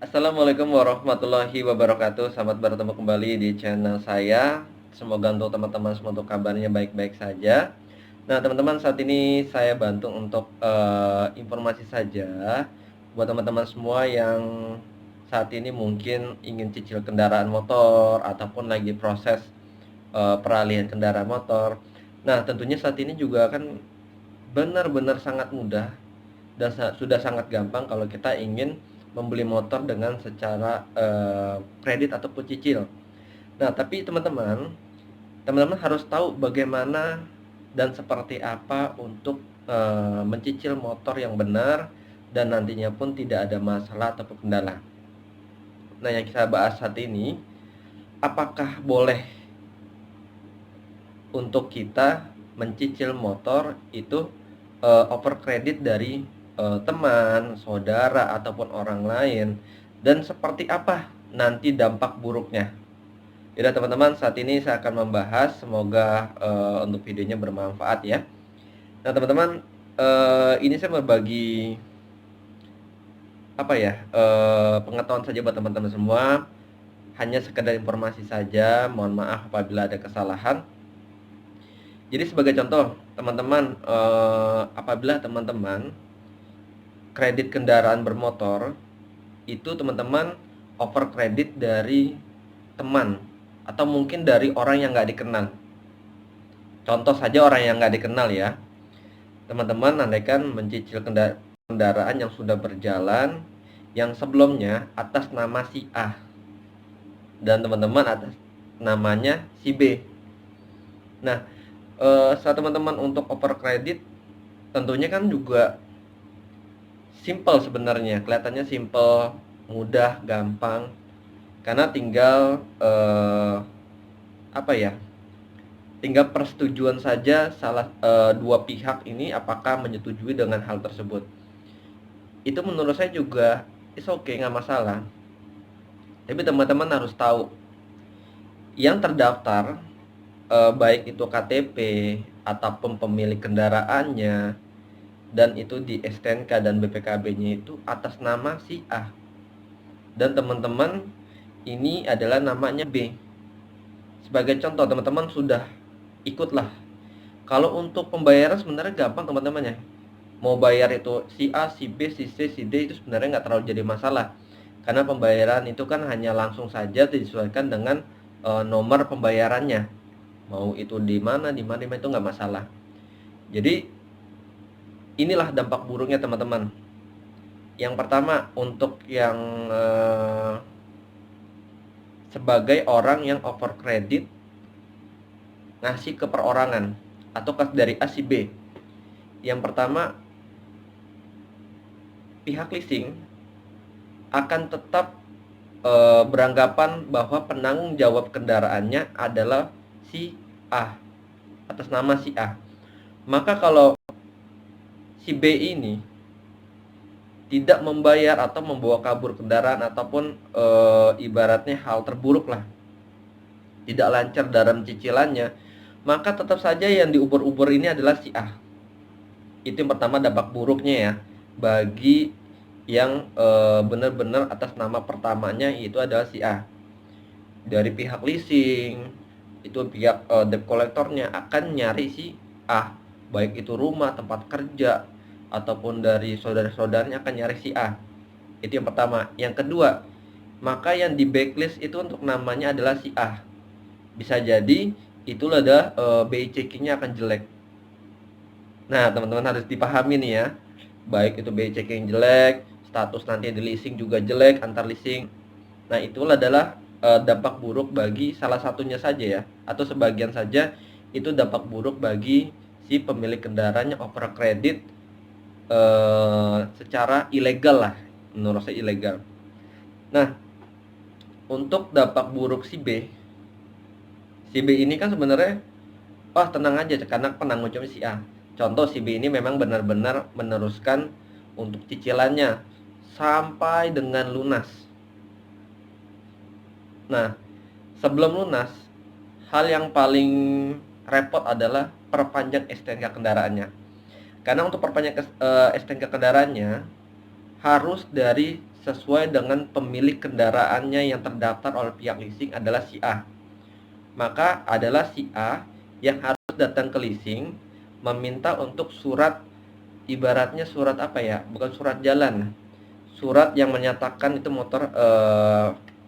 Assalamualaikum warahmatullahi wabarakatuh. Selamat bertemu kembali di channel saya. Semoga untuk teman-teman semua untuk kabarnya baik-baik saja. Nah, teman-teman, saat ini saya bantu untuk informasi saja buat teman-teman semua yang saat ini mungkin ingin cicil kendaraan motor ataupun lagi proses peralihan kendaraan motor. Nah, tentunya saat ini juga kan benar-benar sangat mudah dan sudah sangat gampang kalau kita ingin membeli motor dengan secara kredit ataupun cicil. Nah, tapi teman-teman harus tahu bagaimana dan seperti apa untuk mencicil motor yang benar dan nantinya pun tidak ada masalah ataupun kendala. Nah, yang kita bahas saat ini, apakah boleh untuk kita mencicil motor itu over kredit dari teman, saudara ataupun orang lain, dan seperti apa nanti dampak buruknya. Jadi teman-teman, saat ini saya akan membahas, semoga untuk videonya bermanfaat ya. Nah teman-teman, ini saya berbagi pengetahuan saja buat teman-teman semua, hanya sekedar informasi saja. Mohon maaf apabila ada kesalahan. Jadi sebagai contoh, teman-teman, apabila teman-teman kredit kendaraan bermotor, itu teman-teman over kredit dari teman atau mungkin dari orang yang nggak dikenal. Contoh saja orang yang nggak dikenal ya. Teman-teman andaikan mencicil kendaraan yang sudah berjalan, yang sebelumnya atas nama si A dan teman-teman atas namanya si B. Nah, saat teman-teman untuk over kredit, tentunya kan juga simple sebenarnya, kelihatannya simple, mudah, gampang, karena tinggal tinggal persetujuan saja dua pihak ini apakah menyetujui dengan hal tersebut. Itu menurut saya juga is okay, nggak masalah. Tapi teman-teman harus tahu yang terdaftar, baik itu KTP ataupun pemilik kendaraannya, dan itu di STNK dan BPKB-nya itu atas nama si A. Dan teman-teman ini adalah namanya B. Sebagai contoh, teman-teman sudah ikutlah. Kalau untuk pembayaran sebenarnya gampang teman-teman ya. Mau bayar itu si A, si B, si C, si D itu sebenarnya nggak terlalu jadi masalah. Karena pembayaran itu kan hanya langsung saja disesuaikan dengan nomor pembayarannya. Mau itu di mana itu nggak masalah. Jadi inilah dampak buruknya teman-teman. Yang pertama, untuk yang sebagai orang yang over kredit ngasih ke perorangan atau dari A si B. Yang pertama, pihak leasing akan tetap beranggapan bahwa penanggung jawab kendaraannya adalah si A, atas nama si A. Maka kalau si B ini tidak membayar atau membawa kabur kendaraan ataupun ibaratnya hal terburuk lah, tidak lancar dalam cicilannya, maka tetap saja yang diuber-uber ini adalah si A. Itu yang pertama, dampak buruknya ya bagi yang benar-benar atas nama pertamanya itu adalah si A. Dari pihak leasing, itu pihak debt kolektornya akan nyari si A, baik itu rumah, tempat kerja, ataupun dari saudara-saudaranya akan nyari si A. Itu yang pertama. Yang kedua, maka yang di backlist itu untuk namanya adalah si A. Bisa jadi itulah ada BI checking-nya akan jelek. Nah, teman-teman harus dipahami nih ya. Baik itu BI checking jelek, status nanti di leasing juga jelek, antar leasing. Nah, itulah adalah dampak buruk bagi salah satunya saja ya, atau sebagian saja itu dampak buruk bagi si pemilik kendaraan yang over kredit secara ilegal lah, menurut saya ilegal. Nah, untuk dampak buruk si B ini kan sebenarnya tenang aja karena penanggung jawab si A. Contoh, si B ini memang benar-benar meneruskan untuk cicilannya sampai dengan lunas. Nah, sebelum lunas, hal yang paling repot adalah perpanjang STNK kendaraannya. Karena untuk perpanjang STNK kendaraannya harus dari sesuai dengan pemilik kendaraannya yang terdaftar oleh pihak leasing adalah si A. Maka adalah si A yang harus datang ke leasing meminta untuk surat, ibaratnya surat apa ya? Bukan surat jalan. Surat yang menyatakan itu motor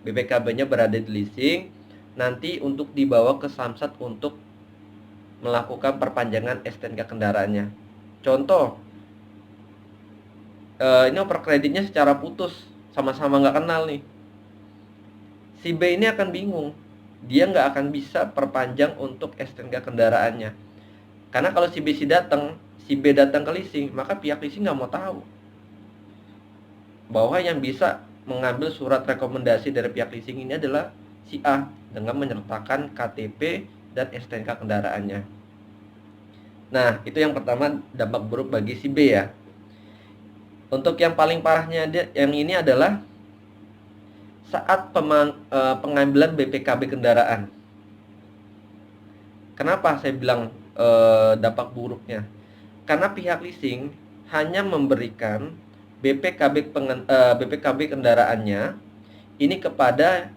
BPKB-nya berada di leasing, nanti untuk dibawa ke Samsat untuk melakukan perpanjangan STNK kendaraannya. Contoh, ini oper kreditnya secara putus, sama-sama nggak kenal nih. Si B ini akan bingung, dia nggak akan bisa perpanjang untuk STNK kendaraannya. Karena kalau si B datang ke leasing, maka pihak leasing nggak mau tahu bahwa yang bisa mengambil surat rekomendasi dari pihak leasing ini adalah si A dengan menyertakan KTP dan STNK kendaraannya. Nah, itu yang pertama, dampak buruk bagi si B ya. Untuk yang paling parahnya yang ini adalah saat pengambilan BPKB kendaraan. Kenapa saya bilang dampak buruknya? Karena pihak leasing hanya memberikan BPKB kendaraannya ini kepada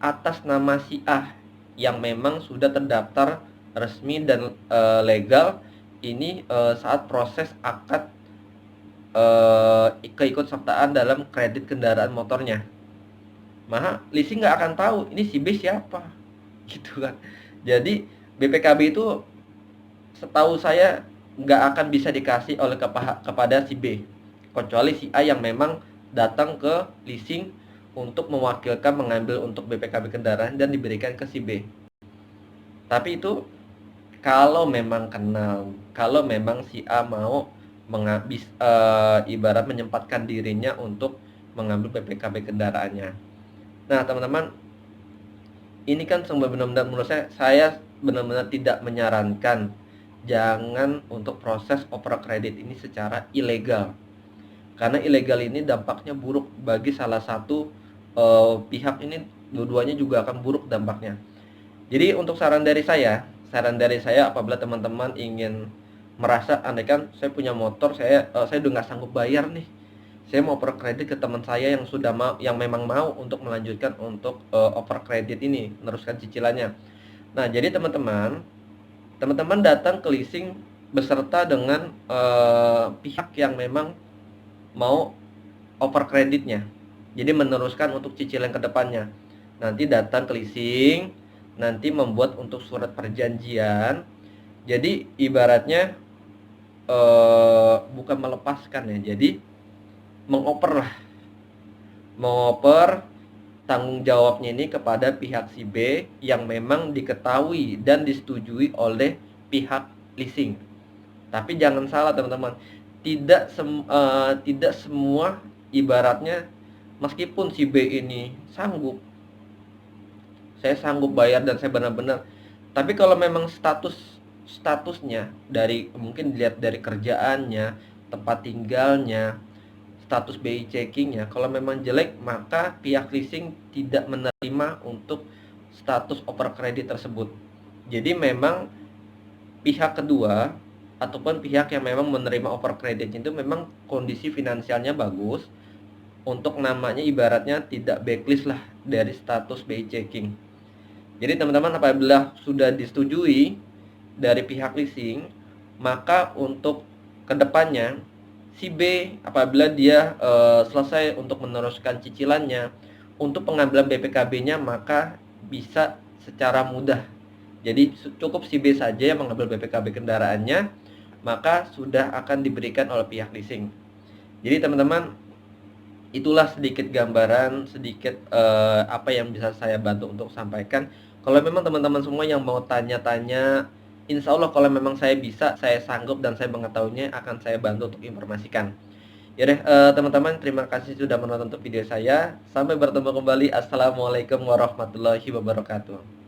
atas nama si A yang memang sudah terdaftar resmi dan legal ini saat proses akad keikutsertaan dalam kredit kendaraan motornya. Maka leasing nggak akan tahu ini si B siapa, gitu kan. Jadi BPKB itu setahu saya nggak akan bisa dikasih oleh kepada si B, kecuali si A yang memang datang ke leasing untuk mewakilkan mengambil untuk BPKB kendaraan dan diberikan ke si B. Tapi itu kalau memang kenal, kalau memang si A mau ibarat menyempatkan dirinya untuk mengambil BPKB kendaraannya. Nah, teman-teman, ini kan benar-benar menurut saya benar-benar tidak menyarankan jangan untuk proses oper kredit ini secara ilegal. Karena ilegal ini dampaknya buruk bagi salah satu pihak ini, dua-duanya juga akan buruk dampaknya. Jadi untuk saran dari saya apabila teman-teman ingin merasa andaikan saya punya motor, saya udah nggak sanggup bayar nih, saya mau oper kredit ke teman saya yang memang mau untuk melanjutkan untuk oper kredit ini, meneruskan cicilannya. Nah, jadi teman-teman datang ke leasing beserta dengan pihak yang memang mau oper kreditnya, jadi meneruskan untuk cicilan ke depannya. Nanti datang ke leasing, nanti membuat untuk surat perjanjian. Jadi ibaratnya bukan melepaskan ya, jadi mengoper tanggung jawabnya ini kepada pihak si B yang memang diketahui dan disetujui oleh pihak leasing. Tapi jangan salah teman-teman, tidak semua ibaratnya meskipun si B ini saya sanggup bayar dan saya benar-benar, tapi kalau memang statusnya dari mungkin dilihat dari kerjaannya, tempat tinggalnya, status BI checkingnya, kalau memang jelek maka pihak leasing tidak menerima untuk status oper kredit tersebut. Jadi memang pihak kedua ataupun pihak yang memang menerima oper kredit itu memang kondisi finansialnya bagus, untuk namanya ibaratnya tidak backlist lah dari status BI checking. Jadi teman-teman apabila sudah disetujui dari pihak leasing, maka untuk kedepannya si B apabila dia selesai untuk meneruskan cicilannya untuk pengambilan BPKB-nya, maka bisa secara mudah. Jadi cukup si B saja yang mengambil BPKB kendaraannya, maka sudah akan diberikan oleh pihak leasing. Jadi teman-teman, itulah sedikit gambaran, sedikit apa yang bisa saya bantu untuk sampaikan. Kalau memang teman-teman semua yang mau tanya-tanya, insya Allah kalau memang saya bisa, saya sanggup dan saya mengetahuinya, akan saya bantu untuk informasikan. Ya deh teman-teman, terima kasih sudah menonton video saya. Sampai bertemu kembali. Assalamualaikum warahmatullahi wabarakatuh.